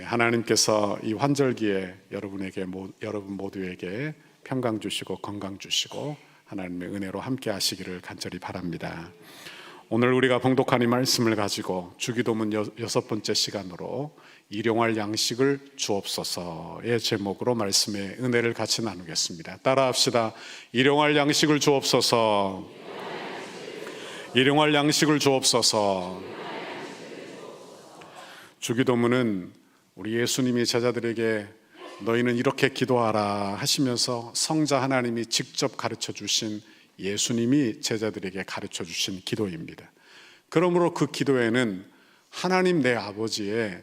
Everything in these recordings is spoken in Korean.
하나님께서 이 환절기에 여러분 모두에게 평강 주시고 건강 주시고 하나님의 은혜로 함께 하시기를 간절히 바랍니다. 오늘 우리가 봉독한 이 말씀을 가지고 주기도문 6번째 시간으로 일용할 양식을 주옵소서의 제목으로 말씀의 은혜를 같이 나누겠습니다. 따라합시다. 일용할 양식을 주옵소서. 일용할 양식을 주옵소서. 주기도문은 우리 예수님이 제자들에게 너희는 이렇게 기도하라 하시면서 성자 하나님이 직접 가르쳐 주신, 예수님이 제자들에게 가르쳐 주신 기도입니다. 그러므로 그 기도에는 하나님 내 아버지의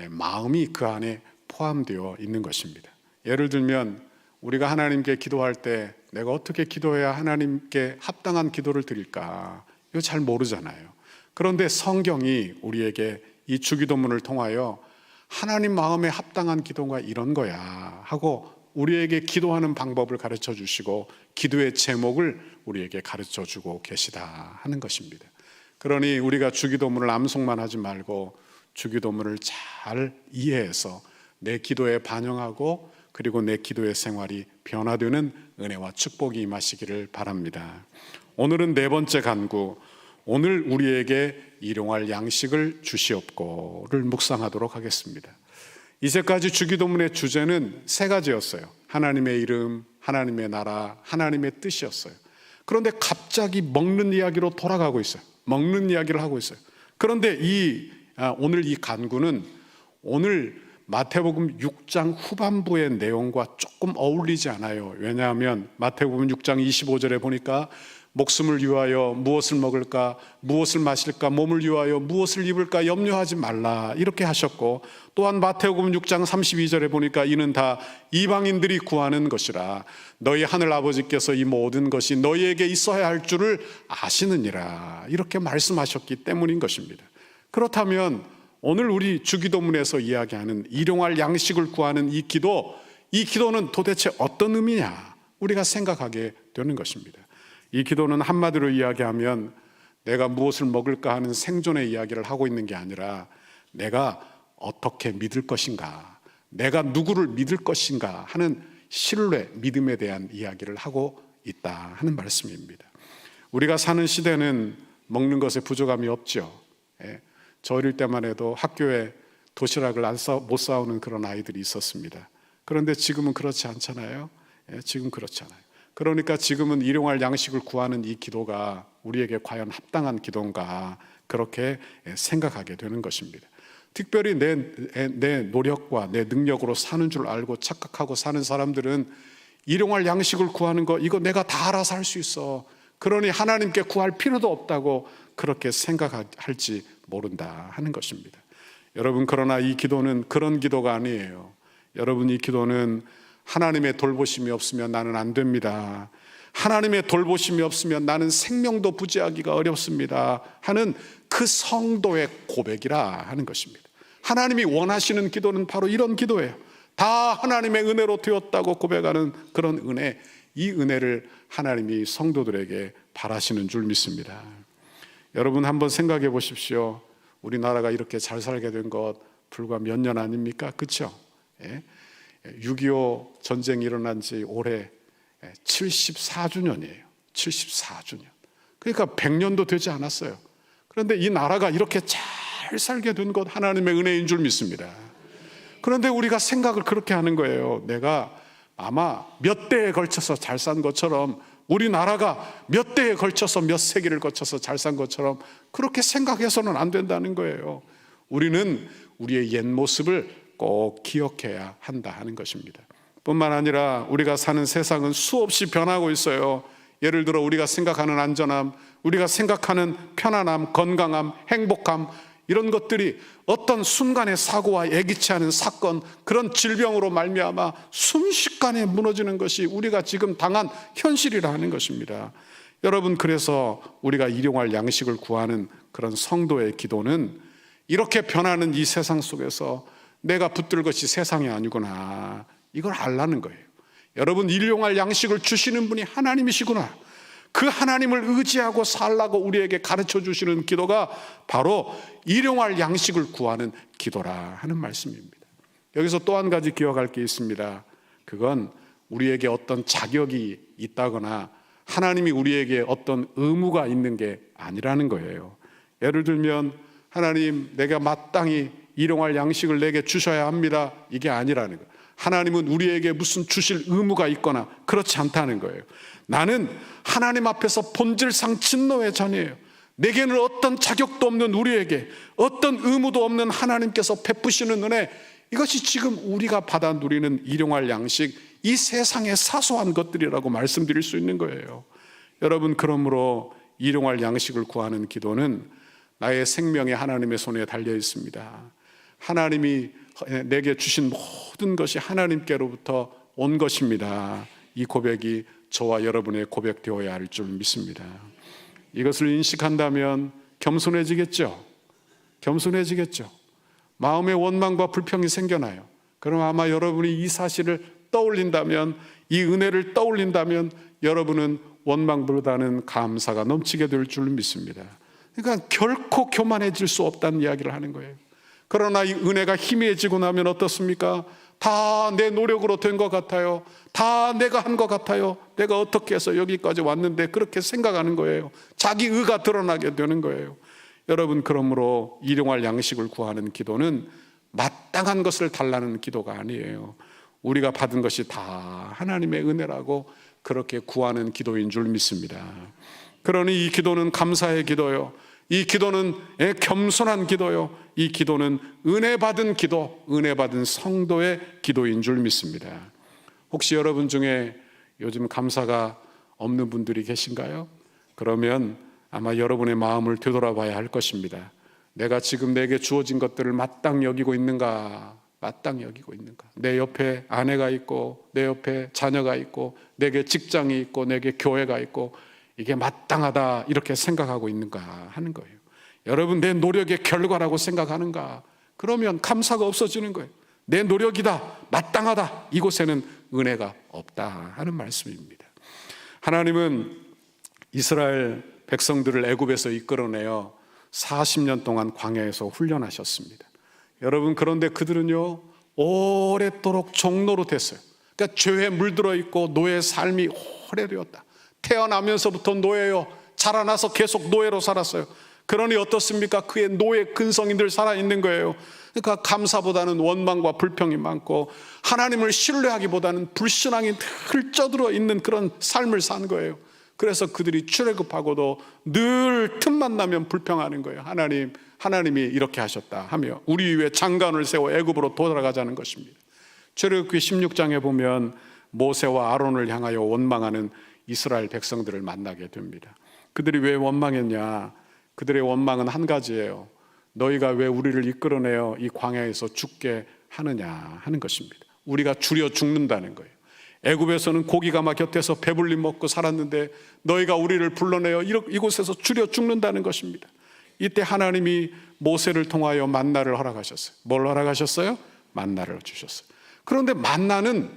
마음이 그 안에 포함되어 있는 것입니다. 예를 들면 우리가 하나님께 기도할 때 내가 어떻게 기도해야 하나님께 합당한 기도를 드릴까, 이거 잘 모르잖아요. 그런데 성경이 우리에게 이 주기도문을 통하여 하나님 마음에 합당한 기도가 이런 거야 하고 우리에게 기도하는 방법을 가르쳐 주시고 기도의 제목을 우리에게 가르쳐 주고 계시다 하는 것입니다. 그러니 우리가 주기도문을 암송만 하지 말고 주기도문을 잘 이해해서 내 기도에 반영하고 그리고 내 기도의 생활이 변화되는 은혜와 축복이 임하시기를 바랍니다. 오늘은 네 번째 간구, 오늘 우리에게 일용할 양식을 주시옵고를 묵상하도록 하겠습니다. 이제까지 주기도문의 주제는 세 가지였어요. 하나님의 이름, 하나님의 나라, 하나님의 뜻이었어요. 그런데 갑자기 먹는 이야기로 돌아가고 있어요. 먹는 이야기를 하고 있어요. 그런데 오늘 이 간구는 오늘 마태복음 6장 후반부의 내용과 조금 어울리지 않아요. 왜냐하면 마태복음 6장 25절에 보니까 목숨을 위하여 무엇을 먹을까, 무엇을 마실까, 몸을 위하여 무엇을 입을까 염려하지 말라 이렇게 하셨고, 또한 마태복음 6장 32절에 보니까 이는 다 이방인들이 구하는 것이라 너희 하늘 아버지께서 이 모든 것이 너희에게 있어야 할 줄을 아시느니라 이렇게 말씀하셨기 때문인 것입니다. 그렇다면 오늘 우리 주기도문에서 이야기하는 일용할 양식을 구하는 이 기도는 도대체 어떤 의미냐 우리가 생각하게 되는 것입니다. 이 기도는 한마디로 이야기하면 내가 무엇을 먹을까 하는 생존의 이야기를 하고 있는 게 아니라 내가 어떻게 믿을 것인가, 내가 누구를 믿을 것인가 하는 신뢰, 믿음에 대한 이야기를 하고 있다 하는 말씀입니다. 우리가 사는 시대는 먹는 것에 부족함이 없죠. 저 어릴 때만 해도 학교에 도시락을 못 싸오는 그런 아이들이 있었습니다. 그런데 지금은 그렇지 않잖아요. 지금 그렇잖아요. 그러니까 지금은 일용할 양식을 구하는 이 기도가 우리에게 과연 합당한 기도인가 그렇게 생각하게 되는 것입니다. 특별히 내 노력과 내 능력으로 사는 줄 알고 착각하고 사는 사람들은 일용할 양식을 구하는 거 이거 내가 다 알아서 할 수 있어, 그러니 하나님께 구할 필요도 없다고 그렇게 생각할지 모른다 하는 것입니다. 여러분, 그러나 이 기도는 그런 기도가 아니에요. 여러분, 이 기도는 하나님의 돌보심이 없으면 나는 안 됩니다, 하나님의 돌보심이 없으면 나는 생명도 부지하기가 어렵습니다 하는 그 성도의 고백이라 하는 것입니다. 하나님이 원하시는 기도는 바로 이런 기도예요. 다 하나님의 은혜로 되었다고 고백하는 그런 은혜, 이 은혜를 하나님이 성도들에게 바라시는 줄 믿습니다. 여러분, 한번 생각해 보십시오. 우리나라가 이렇게 잘 살게 된 것 불과 몇 년 아닙니까? 그렇죠? 6.25 전쟁이 일어난 지 올해 74주년이에요. 74주년. 그러니까 100년도 되지 않았어요. 그런데 이 나라가 이렇게 잘 살게 된 것 하나님의 은혜인 줄 믿습니다. 그런데 우리가 생각을 그렇게 하는 거예요. 내가 아마 몇 대에 걸쳐서 잘 산 것처럼, 우리나라가 몇 대에 걸쳐서 몇 세기를 거쳐서 잘 산 것처럼 그렇게 생각해서는 안 된다는 거예요. 우리는 우리의 옛 모습을 꼭 기억해야 한다 하는 것입니다. 뿐만 아니라 우리가 사는 세상은 수없이 변하고 있어요. 예를 들어 우리가 생각하는 안전함, 우리가 생각하는 편안함, 건강함, 행복함, 이런 것들이 어떤 순간의 사고와 예기치 않은 사건, 그런 질병으로 말미암아 순식간에 무너지는 것이 우리가 지금 당한 현실이라 하는 것입니다. 여러분, 그래서 우리가 일용할 양식을 구하는 그런 성도의 기도는 이렇게 변하는 이 세상 속에서 내가 붙들 것이 세상이 아니구나, 이걸 알라는 거예요. 여러분, 일용할 양식을 주시는 분이 하나님이시구나, 그 하나님을 의지하고 살라고 우리에게 가르쳐 주시는 기도가 바로 일용할 양식을 구하는 기도라 하는 말씀입니다. 여기서 또 한 가지 기억할 게 있습니다. 그건 우리에게 어떤 자격이 있다거나 하나님이 우리에게 어떤 의무가 있는 게 아니라는 거예요. 예를 들면 하나님, 내가 마땅히 일용할 양식을 내게 주셔야 합니다, 이게 아니라는 거예요. 하나님은 우리에게 무슨 주실 의무가 있거나 그렇지 않다는 거예요. 나는 하나님 앞에서 본질상 진노의 자녀예요. 내게는 어떤 자격도 없는 우리에게 어떤 의무도 없는 하나님께서 베푸시는 은혜, 이것이 지금 우리가 받아 누리는 일용할 양식, 이 세상의 사소한 것들이라고 말씀드릴 수 있는 거예요. 여러분, 그러므로 일용할 양식을 구하는 기도는 나의 생명이 하나님의 손에 달려 있습니다. 하나님이 내게 주신 모든 것이 하나님께로부터 온 것입니다. 이 고백이 저와 여러분의 고백되어야 할 줄 믿습니다. 이것을 인식한다면 겸손해지겠죠. 겸손해지겠죠. 마음의 원망과 불평이 생겨나요. 그럼 아마 여러분이 이 사실을 떠올린다면, 이 은혜를 떠올린다면 여러분은 원망보다는 감사가 넘치게 될 줄 믿습니다. 그러니까 결코 교만해질 수 없다는 이야기를 하는 거예요. 그러나 이 은혜가 희미해지고 나면 어떻습니까? 다 내 노력으로 된 것 같아요. 다 내가 한 것 같아요. 내가 어떻게 해서 여기까지 왔는데, 그렇게 생각하는 거예요. 자기 의가 드러나게 되는 거예요. 여러분, 그러므로 일용할 양식을 구하는 기도는 마땅한 것을 달라는 기도가 아니에요. 우리가 받은 것이 다 하나님의 은혜라고 그렇게 구하는 기도인 줄 믿습니다. 그러니 이 기도는 감사의 기도요, 이 기도는 겸손한 기도요, 이 기도는 은혜 받은 기도, 은혜 받은 성도의 기도인 줄 믿습니다. 혹시 여러분 중에 요즘 감사가 없는 분들이 계신가요? 그러면 아마 여러분의 마음을 되돌아봐야 할 것입니다. 내가 지금 내게 주어진 것들을 마땅히 여기고 있는가? 마땅히 여기고 있는가? 내 옆에 아내가 있고, 내 옆에 자녀가 있고, 내게 직장이 있고, 내게 교회가 있고, 이게 마땅하다 이렇게 생각하고 있는가 하는 거예요. 여러분, 내 노력의 결과라고 생각하는가? 그러면 감사가 없어지는 거예요. 내 노력이다, 마땅하다, 이곳에는 은혜가 없다 하는 말씀입니다. 하나님은 이스라엘 백성들을 애굽에서 이끌어내어 40년 동안 광야에서 훈련하셨습니다. 여러분, 그런데 그들은요 오랫도록 종노로 됐어요. 그러니까 죄에 물들어 있고 노예의 삶이 오래되었다. 태어나면서부터 노예요, 자라나서 계속 노예로 살았어요. 그러니 어떻습니까? 그의 노예 근성이 늘 살아있는 거예요. 그러니까 감사보다는 원망과 불평이 많고, 하나님을 신뢰하기보다는 불신앙이 늘 쪄들어 있는 그런 삶을 산 거예요. 그래서 그들이 출애굽하고도 늘 틈만 나면 불평하는 거예요. 하나님이 이렇게 하셨다 하며 우리 위에 장관을 세워 애굽으로 돌아가자는 것입니다. 출애굽기 16장에 보면 모세와 아론을 향하여 원망하는 이스라엘 백성들을 만나게 됩니다. 그들이 왜 원망했냐? 그들의 원망은 한 가지예요. 너희가 왜 우리를 이끌어내어 이 광야에서 죽게 하느냐 하는 것입니다. 우리가 줄여 죽는다는 거예요. 애굽에서는 고기가 막 곁에서 배불리 먹고 살았는데 너희가 우리를 불러내어 이곳에서 줄여 죽는다는 것입니다. 이때 하나님이 모세를 통하여 만나를 허락하셨어요. 뭘 허락하셨어요? 만나를 주셨어요. 그런데 만나는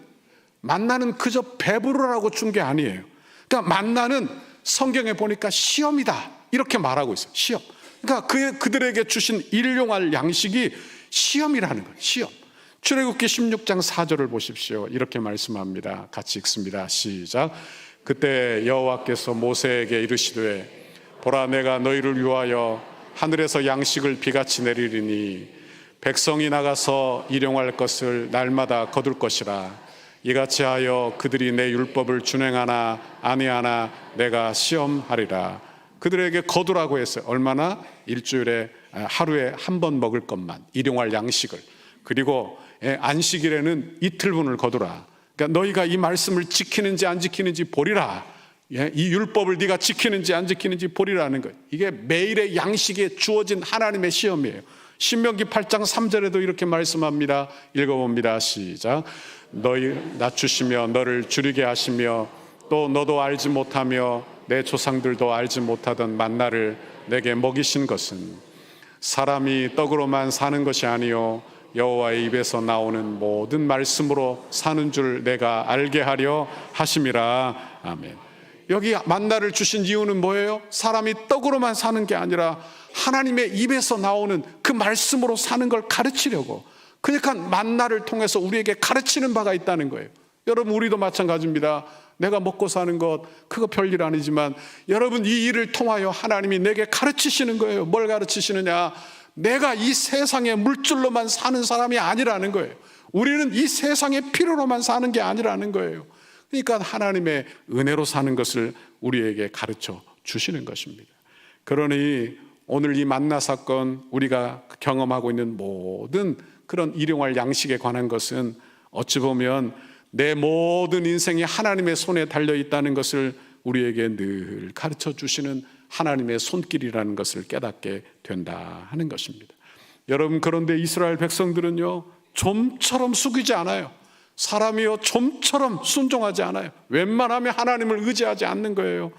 그저 배부르라고 준 게 아니에요. 그러니까 만나는 성경에 보니까 시험이다 이렇게 말하고 있어요. 시험. 그러니까 그들에게 주신 일용할 양식이 시험이라는 거예요. 시험. 출애굽기 16장 4절을 보십시오. 이렇게 말씀합니다. 같이 읽습니다. 시작. 그때 여호와께서 모세에게 이르시되 보라, 내가 너희를 위하여 하늘에서 양식을 비같이 내리리니 백성이 나가서 일용할 것을 날마다 거둘 것이라. 이같이 하여 그들이 내 율법을 준행하나 아니하나 내가 시험하리라. 그들에게 거두라고 했어요. 얼마나? 일주일에 하루에 한 번 먹을 것만, 일용할 양식을. 그리고 안식일에는 이틀분을 거두라. 그러니까 너희가 이 말씀을 지키는지 안 지키는지 보리라. 이 율법을 네가 지키는지 안 지키는지 보리라는 거예요. 이게 매일의 양식에 주어진 하나님의 시험이에요. 신명기 8장 3절에도 이렇게 말씀합니다. 읽어봅니다. 시작. 너희 낮추시며 너를 줄이게 하시며 또 너도 알지 못하며 내 조상들도 알지 못하던 만나를 내게 먹이신 것은 사람이 떡으로만 사는 것이 아니요 여호와의 입에서 나오는 모든 말씀으로 사는 줄 내가 알게 하려 하심이라. 아멘. 여기 만나를 주신 이유는 뭐예요? 사람이 떡으로만 사는 게 아니라 하나님의 입에서 나오는 그 말씀으로 사는 걸 가르치려고, 그러니까 만나를 통해서 우리에게 가르치는 바가 있다는 거예요. 여러분, 우리도 마찬가지입니다. 내가 먹고 사는 것, 그거 별일 아니지만 여러분, 이 일을 통하여 하나님이 내게 가르치시는 거예요. 뭘 가르치시느냐? 내가 이 세상의 물질로만 사는 사람이 아니라는 거예요. 우리는 이 세상의 필요로만 사는 게 아니라는 거예요. 그러니까 하나님의 은혜로 사는 것을 우리에게 가르쳐 주시는 것입니다. 그러니 오늘 이 만나 사건, 우리가 경험하고 있는 모든 그런 일용할 양식에 관한 것은 어찌 보면 내 모든 인생이 하나님의 손에 달려 있다는 것을 우리에게 늘 가르쳐 주시는 하나님의 손길이라는 것을 깨닫게 된다 하는 것입니다. 여러분, 그런데 이스라엘 백성들은요, 좀처럼 숙이지 않아요. 사람이요, 좀처럼 순종하지 않아요. 웬만하면 하나님을 의지하지 않는 거예요.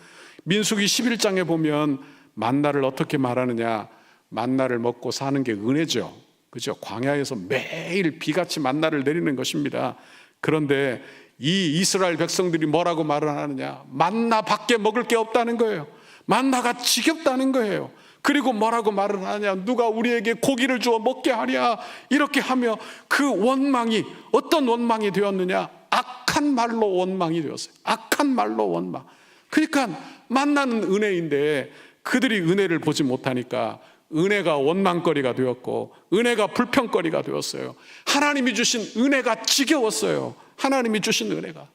민수기 11장에 보면 만나를 어떻게 말하느냐? 만나를 먹고 사는 게 은혜죠. 그죠? 광야에서 매일 비같이 만나를 내리는 것입니다. 그런데 이 이스라엘 백성들이 뭐라고 말을 하느냐? 만나밖에 먹을 게 없다는 거예요. 만나가 지겹다는 거예요. 그리고 뭐라고 말을 하냐? 누가 우리에게 고기를 주어 먹게 하랴? 이렇게 하며 그 원망이 어떤 원망이 되었느냐? 악한 말로 원망이 되었어요. 악한 말로 원망. 그러니까 만나는 은혜인데 그들이 은혜를 보지 못하니까 은혜가 원망거리가 되었고 은혜가 불평거리가 되었어요. 하나님이 주신 은혜가 지겨웠어요. 하나님이 주신 은혜가.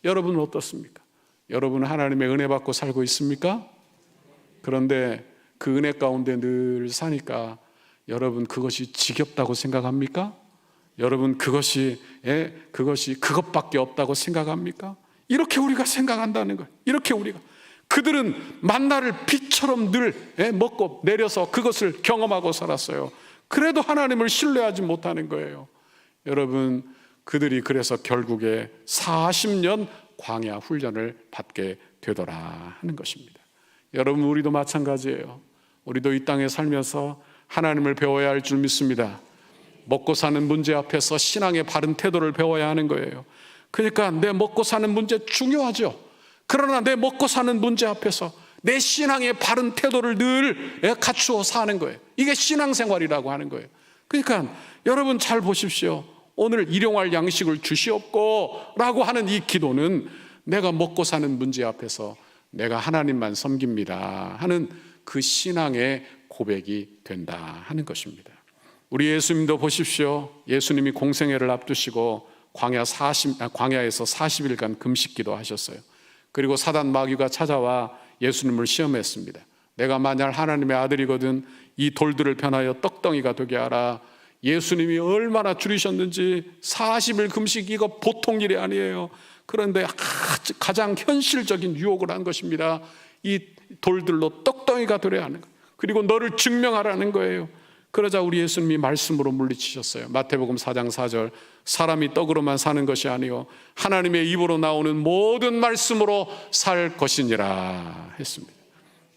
여러분은 어떻습니까? 여러분은 하나님의 은혜 받고 살고 있습니까? 그런데 그 은혜 가운데 늘 사니까 여러분, 그것이 지겹다고 생각합니까? 여러분, 그것이 그것밖에 없다고 생각합니까? 이렇게 우리가 생각한다는 거예요. 이렇게 우리가. 그들은 만나를 비처럼 늘 먹고 내려서 그것을 경험하고 살았어요. 그래도 하나님을 신뢰하지 못하는 거예요. 여러분, 그들이 그래서 결국에 40년 광야 훈련을 받게 되더라 하는 것입니다. 여러분, 우리도 마찬가지예요. 우리도 이 땅에 살면서 하나님을 배워야 할 줄 믿습니다. 먹고 사는 문제 앞에서 신앙의 바른 태도를 배워야 하는 거예요. 그러니까 내 먹고 사는 문제 중요하죠. 그러나 내 먹고 사는 문제 앞에서 내 신앙의 바른 태도를 늘 갖추어 사는 거예요. 이게 신앙생활이라고 하는 거예요. 그러니까 여러분, 잘 보십시오. 오늘 일용할 양식을 주시옵고 라고 하는 이 기도는 내가 먹고 사는 문제 앞에서 내가 하나님만 섬깁니다 하는 그 신앙의 고백이 된다 하는 것입니다. 우리 예수님도 보십시오. 예수님이 공생애를 앞두시고 광야에서 40일간 금식기도 하셨어요. 그리고 사단 마귀가 찾아와 예수님을 시험했습니다. 내가 만약 하나님의 아들이거든 이 돌들을 변하여 떡덩이가 되게 하라. 예수님이 얼마나 줄이셨는지 40일 금식, 이거 보통 일이 아니에요. 그런데 가장 현실적인 유혹을 한 것입니다. 이 돌들로 떡덩이가 되려 하는 거예요. 그리고 너를 증명하라는 거예요. 그러자 우리 예수님이 말씀으로 물리치셨어요. 마태복음 4장 4절, 사람이 떡으로만 사는 것이 아니요 하나님의 입으로 나오는 모든 말씀으로 살 것이니라 했습니다.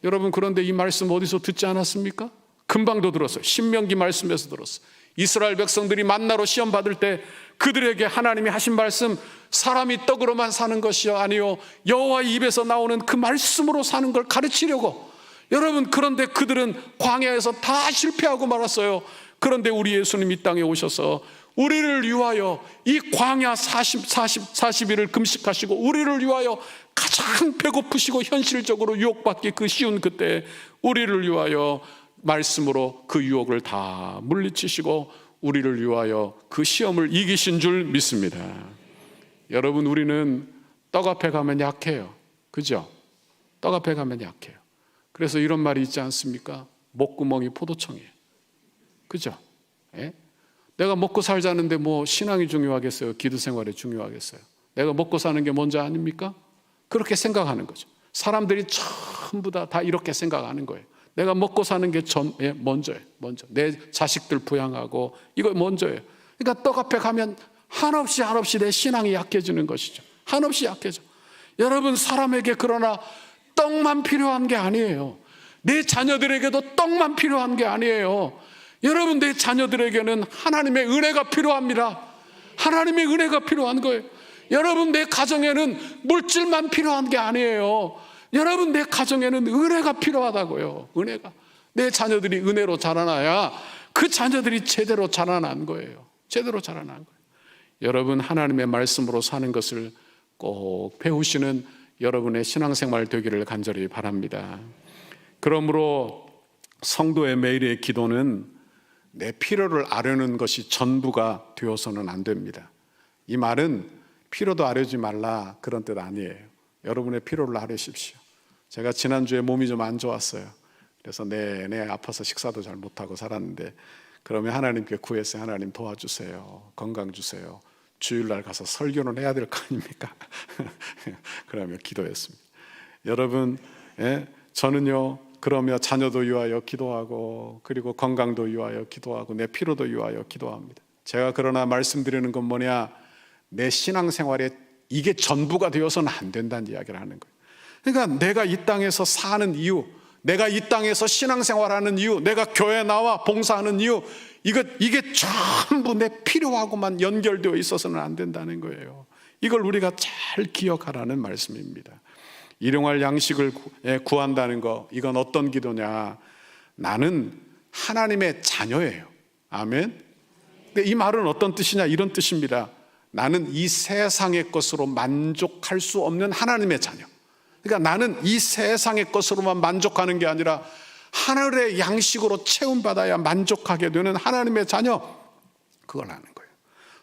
여러분, 그런데 이 말씀 어디서 듣지 않았습니까? 금방도 들었어요. 신명기 말씀에서 들었어요. 이스라엘 백성들이 만나로 시험 받을 때 그들에게 하나님이 하신 말씀, 사람이 떡으로만 사는 것이 아니요 여호와의 입에서 나오는 그 말씀으로 사는 걸 가르치려고. 여러분, 그런데 그들은 광야에서 다 실패하고 말았어요. 그런데 우리 예수님 이 땅에 오셔서 우리를 위하여 이 광야 40일을 금식하시고 우리를 위하여 가장 배고프시고 현실적으로 유혹받기 그 쉬운 그때 우리를 위하여 말씀으로 그 유혹을 다 물리치시고 우리를 위하여 그 시험을 이기신 줄 믿습니다. 여러분, 우리는 떡 앞에 가면 약해요. 그죠? 떡 앞에 가면 약해요. 그래서 이런 말이 있지 않습니까? 목구멍이 포도청이에요. 그죠? 예? 내가 먹고 살자는데 뭐 신앙이 중요하겠어요? 기도 생활이 중요하겠어요? 내가 먹고 사는 게 먼저 아닙니까? 그렇게 생각하는 거죠. 사람들이 전부 다 이렇게 생각하는 거예요. 내가 먹고 사는 게 먼저예요. 먼저. 내 자식들 부양하고 이거 먼저예요. 그러니까 떡 앞에 가면 한없이 내 신앙이 약해지는 것이죠. 한없이 약해져. 여러분, 사람에게 그러나 떡만 필요한 게 아니에요. 내 자녀들에게도 떡만 필요한 게 아니에요. 여러분, 내 자녀들에게는 하나님의 은혜가 필요합니다. 하나님의 은혜가 필요한 거예요. 여러분, 내 가정에는 물질만 필요한 게 아니에요. 여러분, 내 가정에는 은혜가 필요하다고요. 은혜가. 내 자녀들이 은혜로 자라나야 그 자녀들이 제대로 자라난 거예요. 제대로 자라나는 거예요. 여러분, 하나님의 말씀으로 사는 것을 꼭 배우시는 여러분의 신앙생활 되기를 간절히 바랍니다. 그러므로 성도의 매일의 기도는 내 필요를 아뢰는 것이 전부가 되어서는 안 됩니다. 이 말은 필요도 아뢰지 말라 그런 뜻 아니에요. 여러분의 필요를 아뢰십시오. 제가 지난주에 몸이 좀 안 좋았어요. 그래서 내내 아파서 식사도 잘 못하고 살았는데, 그러면 하나님께 구했어요. 하나님 도와주세요. 건강 주세요. 주일날 가서 설교는 해야 될 거 아닙니까? 그러며 기도했습니다. 여러분, 저는요, 그러며 자녀도 위하여 기도하고, 그리고 건강도 위하여 기도하고, 내 필요도 위하여 기도합니다. 제가 그러나 말씀드리는 건 뭐냐, 내 신앙생활에 이게 전부가 되어서는 안 된다는 이야기를 하는 거예요. 그러니까 내가 이 땅에서 사는 이유, 내가 이 땅에서 신앙생활하는 이유, 내가 교회 나와 봉사하는 이유, 이게 전부 내 필요하고만 연결되어 있어서는 안 된다는 거예요. 이걸 우리가 잘 기억하라는 말씀입니다. 일용할 양식을 구한다는 거, 이건 어떤 기도냐, 나는 하나님의 자녀예요. 아멘. 근데 이 말은 어떤 뜻이냐, 이런 뜻입니다. 나는 이 세상의 것으로 만족할 수 없는 하나님의 자녀. 그러니까 나는 이 세상의 것으로만 만족하는 게 아니라 하늘의 양식으로 채움받아야 만족하게 되는 하나님의 자녀, 그걸 아는 거예요.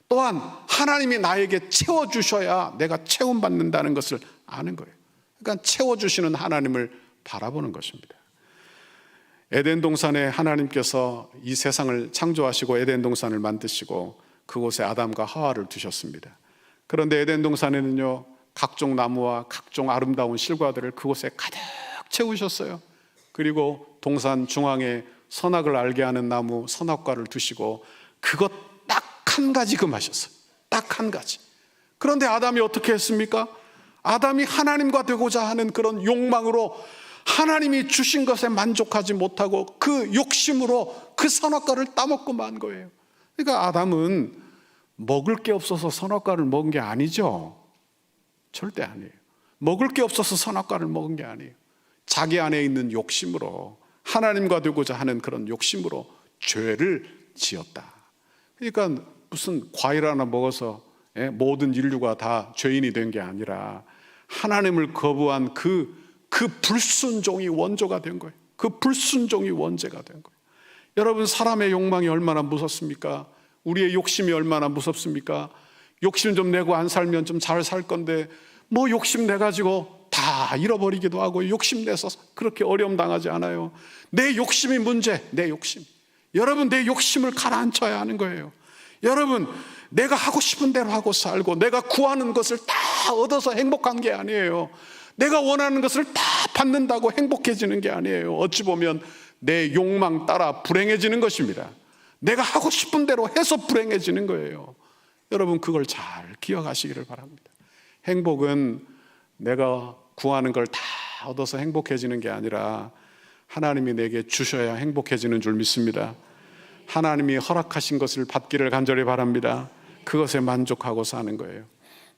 또한 하나님이 나에게 채워주셔야 내가 채움받는다는 것을 아는 거예요. 그러니까 채워주시는 하나님을 바라보는 것입니다. 에덴 동산에 하나님께서 이 세상을 창조하시고 에덴 동산을 만드시고 그곳에 아담과 하와를 두셨습니다. 그런데 에덴 동산에는요, 각종 나무와 각종 아름다운 실과들을 그곳에 가득 채우셨어요. 그리고 동산 중앙에 선악을 알게 하는 나무 선악과를 두시고 그것 딱 한 가지 금하셨어요. 딱 한 가지. 그런데 아담이 어떻게 했습니까? 아담이 하나님과 되고자 하는 그런 욕망으로 하나님이 주신 것에 만족하지 못하고 그 욕심으로 그 선악과를 따먹고 만 거예요. 그러니까 아담은 먹을 게 없어서 선악과를 먹은 게 아니죠. 절대 아니에요. 먹을 게 없어서 선악과를 먹은 게 아니에요. 자기 안에 있는 욕심으로, 하나님과 되고자 하는 그런 욕심으로 죄를 지었다. 그러니까 무슨 과일 하나 먹어서 모든 인류가 다 죄인이 된 게 아니라 하나님을 거부한 그 불순종이 원조가 된 거예요. 그 불순종이 원죄가 된 거예요. 여러분, 사람의 욕망이 얼마나 무섭습니까? 우리의 욕심이 얼마나 무섭습니까? 욕심 좀 내고 안 살면 좀 잘 살 건데 뭐 욕심 내가지고 다 잃어버리기도 하고, 욕심 내서 그렇게 어려움 당하지 않아요. 내 욕심이 문제, 내 욕심. 여러분, 내 욕심을 가라앉혀야 하는 거예요. 여러분, 내가 하고 싶은 대로 하고 살고 내가 구하는 것을 다 얻어서 행복한 게 아니에요. 내가 원하는 것을 다 받는다고 행복해지는 게 아니에요. 어찌 보면 내 욕망 따라 불행해지는 것입니다. 내가 하고 싶은 대로 해서 불행해지는 거예요. 여러분, 그걸 잘 기억하시기를 바랍니다. 행복은 내가 구하는 걸 다 얻어서 행복해지는 게 아니라 하나님이 내게 주셔야 행복해지는 줄 믿습니다. 하나님이 허락하신 것을 받기를 간절히 바랍니다. 그것에 만족하고 사는 거예요.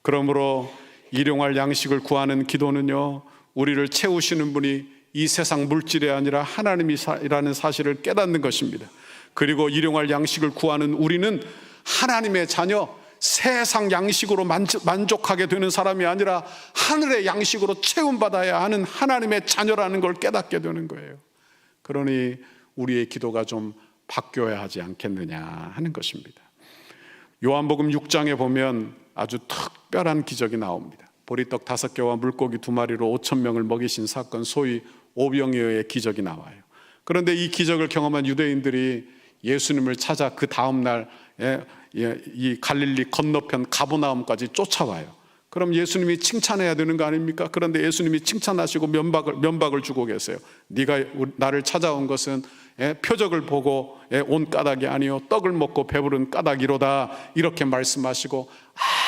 그러므로 일용할 양식을 구하는 기도는요, 우리를 채우시는 분이 이 세상 물질이 아니라 하나님이라는 사실을 깨닫는 것입니다. 그리고 일용할 양식을 구하는 우리는 하나님의 자녀, 세상 양식으로 만족하게 되는 사람이 아니라 하늘의 양식으로 채움받아야 하는 하나님의 자녀라는 걸 깨닫게 되는 거예요. 그러니 우리의 기도가 좀 바뀌어야 하지 않겠느냐 하는 것입니다. 요한복음 6장에 보면 아주 특별한 기적이 나옵니다. 보리떡 5개와 물고기 2마리로 5,000명을 먹이신 사건, 소위 오병이어의 기적이 나와요. 그런데 이 기적을 경험한 유대인들이 예수님을 찾아 그 다음날 이 갈릴리 건너편 가버나움까지 쫓아와요. 그럼 예수님이 칭찬해야 되는 거 아닙니까? 그런데 예수님이 칭찬하시고 면박을 주고 계세요. 네가 나를 찾아온 것은 표적을 보고 온 까닭이 아니요 떡을 먹고 배부른 까닭이로다, 이렇게 말씀하시고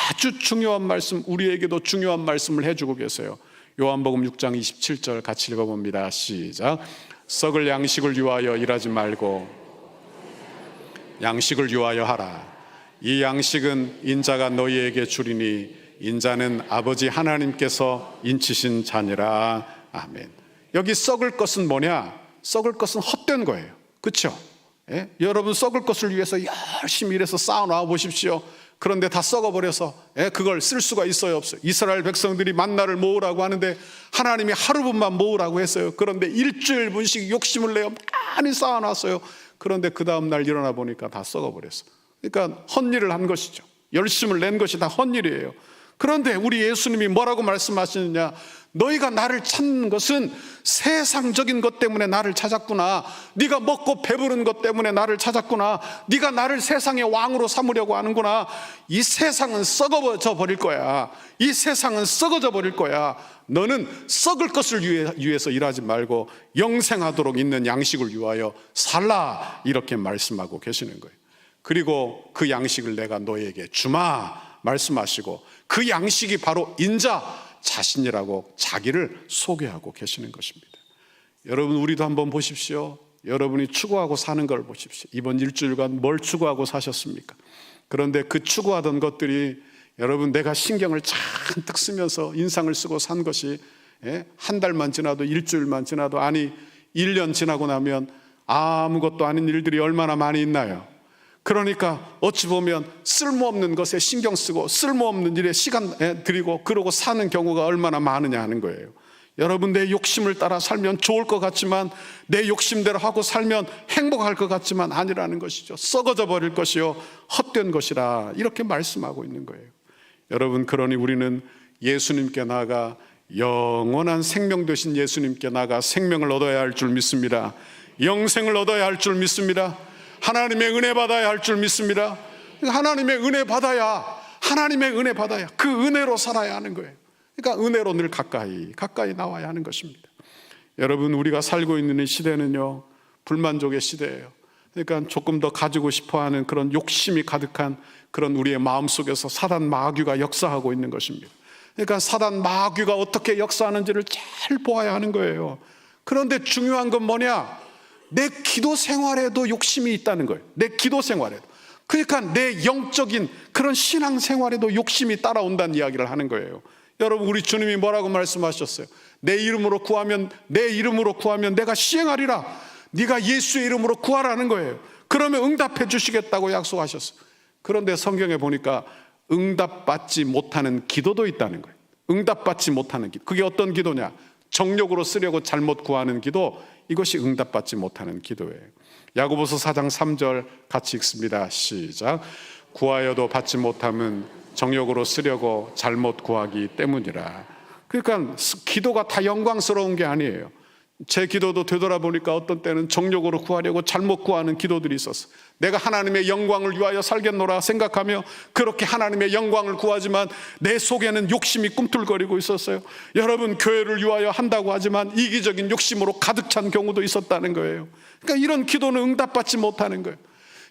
아주 중요한 말씀, 우리에게도 중요한 말씀을 해주고 계세요. 요한복음 6장 27절 같이 읽어봅니다. 시작. 썩을 양식을 위하여 일하지 말고 양식을 위하여 하라. 이 양식은 인자가 너희에게 주리니 인자는 아버지 하나님께서 인치신 자니라. 아멘. 여기 썩을 것은 뭐냐? 썩을 것은 헛된 거예요. 그렇죠? 여러분 썩을 것을 위해서 열심히 일해서 쌓아놔 보십시오. 그런데 다 썩어버려서 그걸 쓸 수가 있어요, 없어요? 이스라엘 백성들이 만나를 모으라고 하는데 하나님이 하루분만 모으라고 했어요. 그런데 일주일분씩 욕심을 내어 많이 쌓아놨어요. 그런데 그 다음날 일어나 보니까 다 썩어버렸어. 그러니까 헛일을 한 것이죠. 열심을 낸 것이 다 헛일이에요. 그런데 우리 예수님이 뭐라고 말씀하시느냐, 너희가 나를 찾는 것은 세상적인 것 때문에 나를 찾았구나. 네가 먹고 배부른 것 때문에 나를 찾았구나. 네가 나를 세상의 왕으로 삼으려고 하는구나. 이 세상은 썩어져 버릴 거야. 이 세상은 썩어져 버릴 거야. 너는 썩을 것을 위해서 일하지 말고 영생하도록 있는 양식을 위하여 살라, 이렇게 말씀하고 계시는 거예요. 그리고 그 양식을 내가 너에게 주마 말씀하시고, 그 양식이 바로 인자 자신이라고 자기를 소개하고 계시는 것입니다. 여러분, 우리도 한번 보십시오. 여러분이 추구하고 사는 걸 보십시오. 이번 일주일간 뭘 추구하고 사셨습니까? 그런데 그 추구하던 것들이 여러분, 내가 신경을 잔뜩 쓰면서 인상을 쓰고 산 것이 한 달만 지나도, 일주일만 지나도, 아니 1년 지나고 나면 아무것도 아닌 일들이 얼마나 많이 있나요? 그러니까 어찌 보면 쓸모없는 것에 신경 쓰고 쓸모없는 일에 시간 들이고 그러고 사는 경우가 얼마나 많으냐 하는 거예요. 여러분, 내 욕심을 따라 살면 좋을 것 같지만, 내 욕심대로 하고 살면 행복할 것 같지만 아니라는 것이죠. 썩어져 버릴 것이요 헛된 것이라, 이렇게 말씀하고 있는 거예요. 여러분, 그러니 우리는 예수님께 나아가, 영원한 생명 되신 예수님께 나아가 생명을 얻어야 할 줄 믿습니다. 영생을 얻어야 할 줄 믿습니다. 하나님의 은혜 받아야 할 줄 믿습니다. 하나님의 은혜 받아야, 하나님의 은혜 받아야 그 은혜로 살아야 하는 거예요. 그러니까 은혜로 늘 가까이 나와야 하는 것입니다. 여러분, 우리가 살고 있는 이 시대는요, 불만족의 시대예요. 그러니까 조금 더 가지고 싶어하는 그런 욕심이 가득한 그런 우리의 마음속에서 사단 마귀가 역사하고 있는 것입니다. 그러니까 사단 마귀가 어떻게 역사하는지를 잘 보아야 하는 거예요. 그런데 중요한 건 뭐냐? 내 기도 생활에도 욕심이 있다는 거예요. 내 기도 생활에도. 그러니까 내 영적인 그런 신앙 생활에도 욕심이 따라온다는 이야기를 하는 거예요. 여러분, 우리 주님이 뭐라고 말씀하셨어요? 내 이름으로 구하면 내가 시행하리라. 네가 예수의 이름으로 구하라는 거예요. 그러면 응답해 주시겠다고 약속하셨어요. 그런데 성경에 보니까 응답받지 못하는 기도도 있다는 거예요. 응답받지 못하는 기도. 그게 어떤 기도냐? 정욕으로 쓰려고 잘못 구하는 기도, 이것이 응답받지 못하는 기도예요. 야고보서 4장 3절 같이 읽습니다. 시작. 구하여도 받지 못함은 정욕으로 쓰려고 잘못 구하기 때문이라. 그러니까 기도가 다 영광스러운 게 아니에요. 제 기도도 되돌아보니까 어떤 때는 정욕으로 구하려고 잘못 구하는 기도들이 있었어. 내가 하나님의 영광을 위하여 살겠노라 생각하며 그렇게 하나님의 영광을 구하지만 내 속에는 욕심이 꿈틀거리고 있었어요. 여러분, 교회를 위하여 한다고 하지만 이기적인 욕심으로 가득 찬 경우도 있었다는 거예요. 그러니까 이런 기도는 응답받지 못하는 거예요.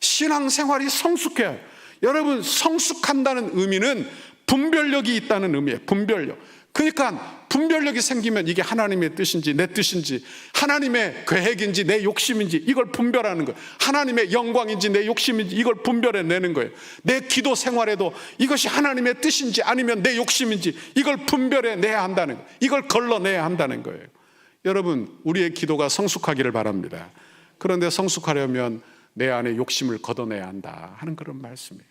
신앙생활이 성숙해야 해요. 여러분, 성숙한다는 의미는 분별력이 있다는 의미예요. 분별력. 그러니까 분별력이 생기면 이게 하나님의 뜻인지 내 뜻인지, 하나님의 계획인지 내 욕심인지, 이걸 분별하는 거예요. 하나님의 영광인지 내 욕심인지, 이걸 분별해내는 거예요. 내 기도 생활에도 이것이 하나님의 뜻인지 아니면 내 욕심인지, 이걸 분별해내야 한다는 거예요. 이걸 걸러내야 한다는 거예요. 여러분, 우리의 기도가 성숙하기를 바랍니다. 그런데 성숙하려면 내 안에 욕심을 걷어내야 한다 하는 그런 말씀이에요.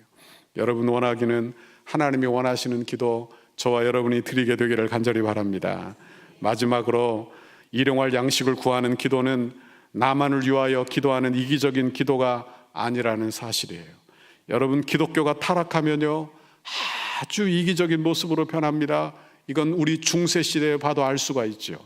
여러분, 원하기는 하나님이 원하시는 기도 저와 여러분이 드리게 되기를 간절히 바랍니다. 마지막으로, 일용할 양식을 구하는 기도는 나만을 위하여 기도하는 이기적인 기도가 아니라는 사실이에요. 여러분, 기독교가 타락하면요, 아주 이기적인 모습으로 변합니다. 이건 우리 중세 시대에 봐도 알 수가 있죠.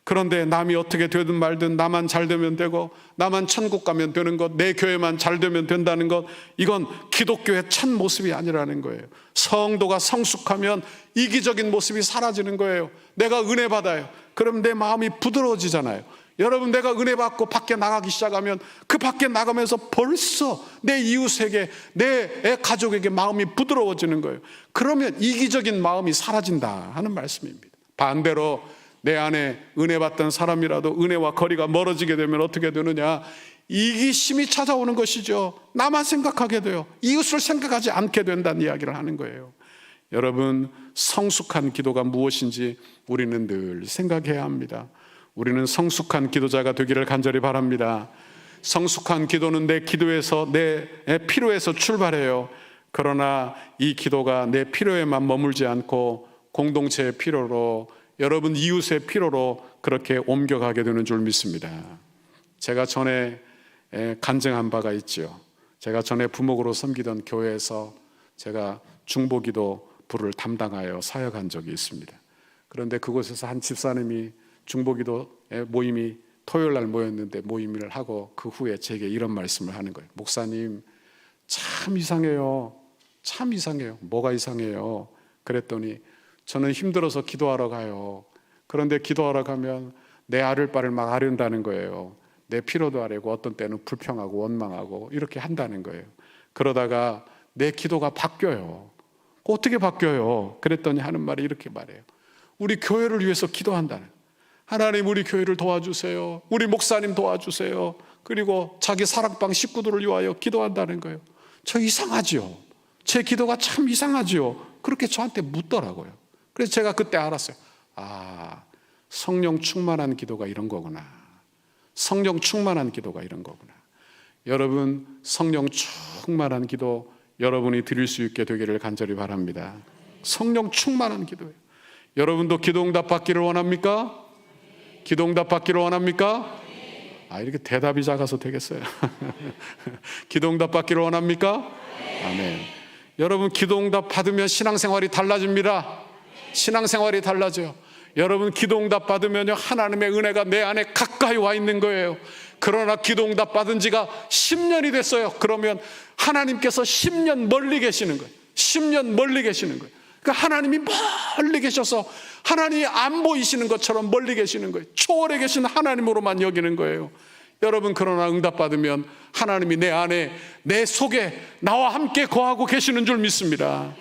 그런데 남이 어떻게 되든 말든 나만 잘 되면 되고, 나만 천국 가면 되는 것, 내 교회만 잘 되면 된다는 것, 이건 기독교의 참 모습이 아니라는 거예요. 성도가 성숙하면 이기적인 모습이 사라지는 거예요. 내가 은혜 받아요. 그럼 내 마음이 부드러워지잖아요. 여러분, 내가 은혜 받고 밖에 나가기 시작하면 그 밖에 나가면서 벌써 내 이웃에게, 내 가족에게 마음이 부드러워지는 거예요. 그러면 이기적인 마음이 사라진다 하는 말씀입니다. 반대로 내 안에 은혜 받던 사람이라도 은혜와 거리가 멀어지게 되면 어떻게 되느냐? 이기심이 찾아오는 것이죠. 나만 생각하게 돼요. 이웃을 생각하지 않게 된다는 이야기를 하는 거예요. 여러분, 성숙한 기도가 무엇인지 우리는 늘 생각해야 합니다. 우리는 성숙한 기도자가 되기를 간절히 바랍니다. 성숙한 기도는 내 기도에서, 내 필요에서 출발해요. 그러나 이 기도가 내 필요에만 머물지 않고 공동체의 필요로, 여러분 이웃의 필요로 그렇게 옮겨가게 되는 줄 믿습니다. 제가 전에 간증한 바가 있죠. 제가 전에 부목으로 섬기던 교회에서 제가 중보기도 부를 담당하여 사역한 적이 있습니다. 그런데 그곳에서 한 집사님이 중보기도 모임이 토요일 날 모였는데 모임을 하고 그 후에 제게 이런 말씀을 하는 거예요. 목사님, 참 이상해요. 참 이상해요. 뭐가 이상해요? 그랬더니 저는 힘들어서 기도하러 가요. 그런데 기도하러 가면 내 아를 바를 막 아른다는 거예요. 내 피로도 아래고 어떤 때는 불평하고 원망하고 이렇게 한다는 거예요. 그러다가 내 기도가 바뀌어요. 어떻게 바뀌어요? 그랬더니 하는 말이 이렇게 말해요. 우리 교회를 위해서 기도한다는, 하나님 우리 교회를 도와주세요. 우리 목사님 도와주세요. 그리고 자기 사랑방 식구들을 위하여 기도한다는 거예요. 저 이상하죠? 제 기도가 참 이상하죠? 그렇게 저한테 묻더라고요. 그래서 제가 그때 알았어요. 아, 성령 충만한 기도가 이런 거구나. 성령 충만한 기도가 이런 거구나. 여러분, 성령 충만한 기도 여러분이 드릴 수 있게 되기를 간절히 바랍니다. 성령 충만한 기도예요. 여러분도 기도응답 받기를 원합니까? 기도응답 받기를 원합니까? 아, 이렇게 대답이 작아서 되겠어요? 기도응답 받기를 원합니까? 아멘. 여러분, 기도응답 받으면 신앙생활이 달라집니다. 신앙생활이 달라져요. 여러분, 기도응답 받으면요, 하나님의 은혜가 내 안에 가까이 와 있는 거예요. 그러나 기도응답 받은 지가 10년이 됐어요. 그러면 하나님께서 10년 멀리 계시는 거예요. 10년 멀리 계시는 거예요. 그러니까 하나님이 멀리 계셔서 하나님이 안 보이시는 것처럼 멀리 계시는 거예요. 초월해 계신 하나님으로만 여기는 거예요. 여러분, 그러나 응답 받으면 하나님이 내 안에, 내 속에 나와 함께 거하고 계시는 줄 믿습니다.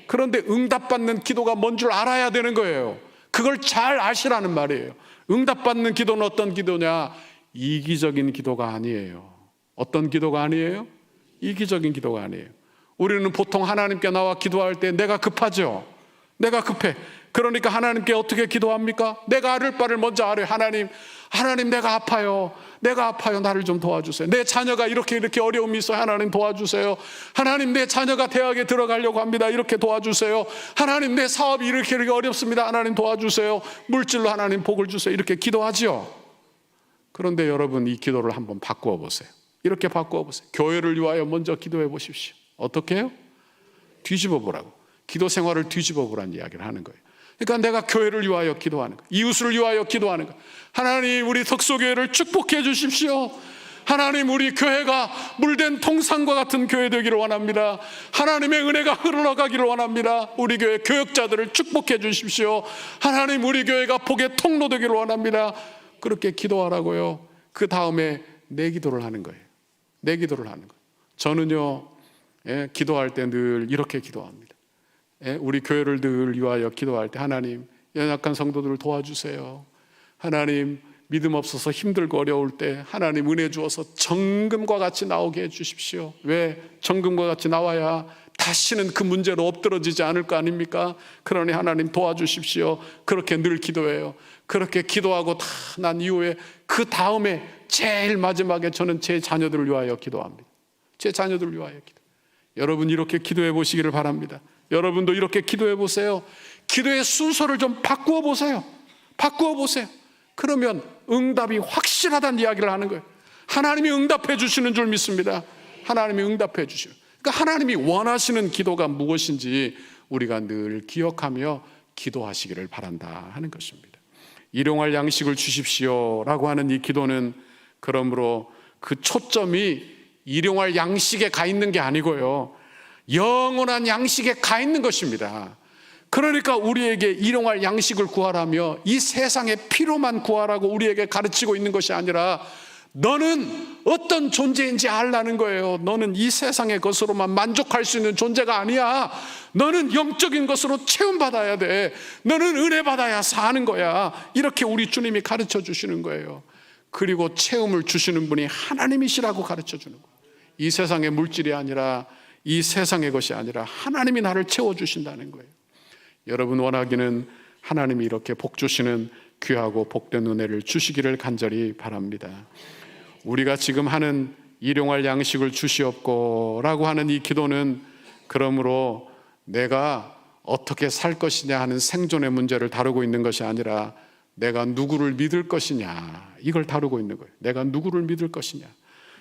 그런데 응답받는 기도가 뭔 줄 알아야 되는 거예요. 그걸 잘 아시라는 말이에요. 응답받는 기도는 어떤 기도냐? 이기적인 기도가 아니에요. 어떤 기도가 아니에요? 이기적인 기도가 아니에요. 우리는 보통 하나님께 나와 기도할 때 내가 급하죠. 내가 급해. 그러니까 하나님께 어떻게 기도합니까? 내가 아를 바를 먼저 아뢰. 하나님 내가 아파요. 내가 아파요. 나를 좀 도와주세요. 내 자녀가 이렇게 어려움이 있어요. 하나님 도와주세요. 하나님 내 자녀가 대학에 들어가려고 합니다. 이렇게 도와주세요. 하나님 내 사업이 이렇게 어렵습니다. 하나님 도와주세요. 물질로 하나님 복을 주세요. 이렇게 기도하죠. 그런데 여러분, 이 기도를 한번 바꾸어 보세요. 이렇게 바꾸어 보세요. 교회를 위하여 먼저 기도해 보십시오. 어떻게 해요? 뒤집어 보라고. 기도 생활을 뒤집어 보라는 이야기를 하는 거예요. 그러니까 내가 교회를 위하여 기도하는 거예요. 이웃을 위하여 기도하는 거예요. 하나님, 우리 석소교회를 축복해 주십시오. 하나님, 우리 교회가 물된 통상과 같은 교회 되기를 원합니다. 하나님의 은혜가 흘러가기를 원합니다. 우리 교회 교역자들을 축복해 주십시오. 하나님, 우리 교회가 복의 통로 되기를 원합니다. 그렇게 기도하라고요. 그 다음에 내 기도를 하는 거예요. 내 기도를 하는 거예요. 저는요, 기도할 때 늘 이렇게 기도합니다. 우리 교회를 늘 위하여 기도할 때, 하나님, 연약한 성도들을 도와주세요. 하나님, 믿음 없어서 힘들고 어려울 때 하나님 은혜 주어서 정금과 같이 나오게 해주십시오. 왜? 정금과 같이 나와야 다시는 그 문제로 엎드러지지 않을 거 아닙니까? 그러니 하나님 도와주십시오. 그렇게 늘 기도해요. 그렇게 기도하고 다 난 이후에 그 다음에 제일 마지막에 저는 제 자녀들을 위하여 기도합니다. 제 자녀들을 위하여 기도. 여러분, 이렇게 기도해 보시기를 바랍니다. 여러분도 이렇게 기도해 보세요. 기도의 순서를 좀 바꾸어 보세요. 바꾸어 보세요. 그러면 응답이 확실하다는 이야기를 하는 거예요. 하나님이 응답해 주시는 줄 믿습니다. 하나님이 응답해 주시는. 그러니까 하나님이 원하시는 기도가 무엇인지 우리가 늘 기억하며 기도하시기를 바란다 하는 것입니다. 일용할 양식을 주십시오라고 하는 이 기도는 그러므로 그 초점이 일용할 양식에 가 있는 게 아니고요, 영원한 양식에 가 있는 것입니다. 그러니까 우리에게 일용할 양식을 구하라며 이 세상의 피로만 구하라고 우리에게 가르치고 있는 것이 아니라, 너는 어떤 존재인지 알라는 거예요. 너는 이 세상의 것으로만 만족할 수 있는 존재가 아니야. 너는 영적인 것으로 체험받아야 돼. 너는 은혜 받아야 사는 거야. 이렇게 우리 주님이 가르쳐 주시는 거예요. 그리고 체험을 주시는 분이 하나님이시라고 가르쳐 주는 거예요. 이 세상의 물질이 아니라, 이 세상의 것이 아니라 하나님이 나를 채워주신다는 거예요. 여러분, 원하기는 하나님이 이렇게 복 주시는 귀하고 복된 은혜를 주시기를 간절히 바랍니다. 우리가 지금 하는 일용할 양식을 주시옵고 라고 하는 이 기도는 그러므로 내가 어떻게 살 것이냐 하는 생존의 문제를 다루고 있는 것이 아니라 내가 누구를 믿을 것이냐, 이걸 다루고 있는 거예요. 내가 누구를 믿을 것이냐.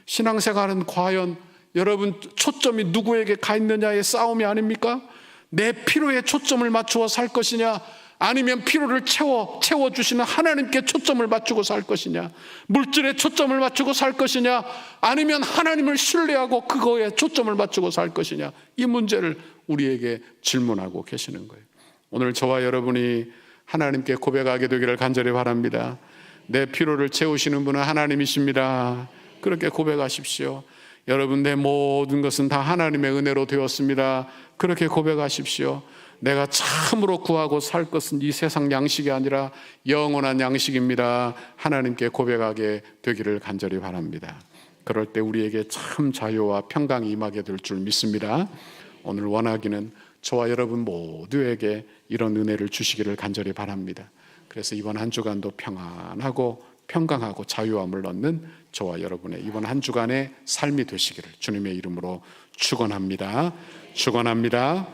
신앙생활은 과연 여러분 초점이 누구에게 가 있느냐의 싸움이 아닙니까? 내 필요에 초점을 맞추어 살 것이냐, 아니면 필요를 채워주시는 하나님께 초점을 맞추고 살 것이냐, 물질에 초점을 맞추고 살 것이냐, 아니면 하나님을 신뢰하고 그거에 초점을 맞추고 살 것이냐, 이 문제를 우리에게 질문하고 계시는 거예요. 오늘 저와 여러분이 하나님께 고백하게 되기를 간절히 바랍니다. 내 필요를 채우시는 분은 하나님이십니다. 그렇게 고백하십시오. 여러분, 내 모든 것은 다 하나님의 은혜로 되었습니다. 그렇게 고백하십시오. 내가 참으로 구하고 살 것은 이 세상 양식이 아니라 영원한 양식입니다. 하나님께 고백하게 되기를 간절히 바랍니다. 그럴 때 우리에게 참 자유와 평강이 임하게 될 줄 믿습니다. 오늘 원하기는 저와 여러분 모두에게 이런 은혜를 주시기를 간절히 바랍니다. 그래서 이번 한 주간도 평안하고 평강하고 자유함을 얻는 저와 여러분의 이번 한 주간의 삶이 되시기를 주님의 이름으로 축원합니다. 축원합니다.